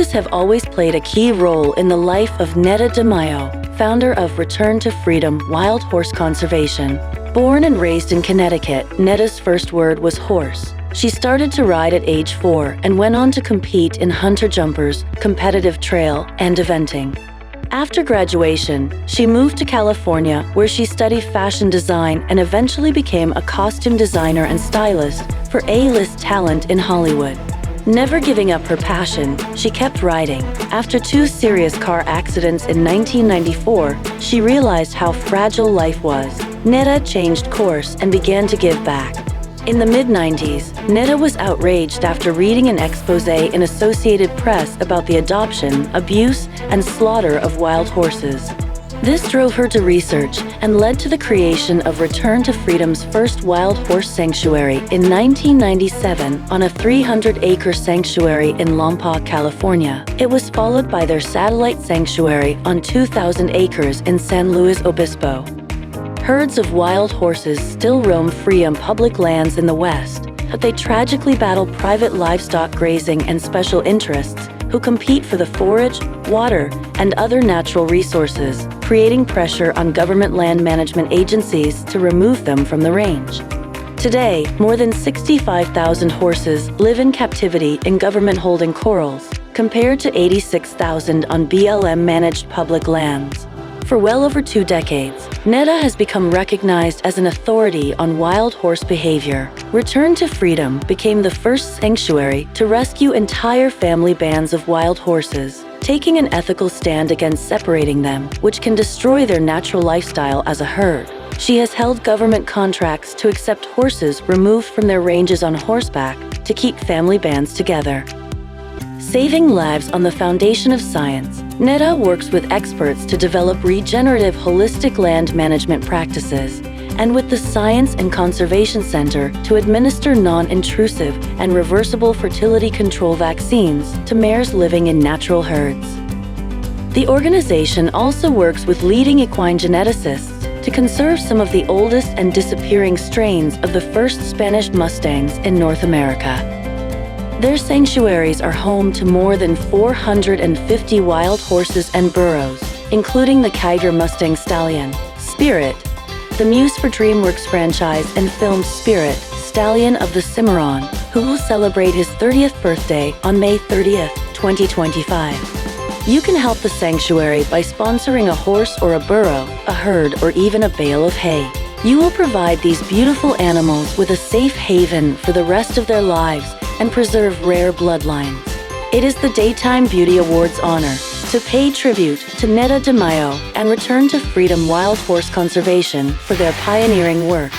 Horses have always played a key role in the life of NedA DeMayo, founder of Return to Freedom Wild Horse Conservation. Born and raised in Connecticut, NedA's first word was horse. She started to ride at age 4 and went on to compete in hunter jumpers, competitive trail, and eventing. After graduation, she moved to California, where she studied fashion design and eventually became a costume designer and stylist for A-list talent in Hollywood. Never giving up her passion, she kept riding. After 2 serious car accidents in 1994, she realized how fragile life was. NedA changed course and began to give back. In the mid-90s, NedA was outraged after reading an expose in Associated Press about the adoption, abuse, and slaughter of wild horses. This drove her to research and led to the creation of Return to Freedom's first wild horse sanctuary in 1997 on a 300-acre sanctuary in Lompoc, California. It was followed by their satellite sanctuary on 2,000 acres in San Luis Obispo. Herds of wild horses still roam free on public lands in the West, but they tragically battle private livestock grazing and special interests who compete for the forage, water, and other natural resources, creating pressure on government land management agencies to remove them from the range. Today, more than 65,000 horses live in captivity in government-holding corrals, compared to 86,000 on BLM-managed public lands. For well over 2 decades, NedA has become recognized as an authority on wild horse behavior. Return to Freedom became the first sanctuary to rescue entire family bands of wild horses, taking an ethical stand against separating them, which can destroy their natural lifestyle as a herd. She has held government contracts to accept horses removed from their ranges on horseback to keep family bands together. Saving lives on the foundation of science, NedA works with experts to develop regenerative holistic land management practices, and with the Science and Conservation Center to administer non-intrusive and reversible fertility control vaccines to mares living in natural herds. The organization also works with leading equine geneticists to conserve some of the oldest and disappearing strains of the first Spanish Mustangs in North America. Their sanctuaries are home to more than 450 wild horses and burros, including the Kiger Mustang Stallion, Spirit, the Muse for DreamWorks franchise and film Spirit, Stallion of the Cimarron, who will celebrate his 30th birthday on May 30th, 2025. You can help the sanctuary by sponsoring a horse or a burro, a herd, or even a bale of hay. You will provide these beautiful animals with a safe haven for the rest of their lives and preserve rare bloodlines. It is the Daytime Beauty Awards honor to pay tribute to NedA DeMayo and Return to Freedom Wild Horse Conservation for their pioneering work.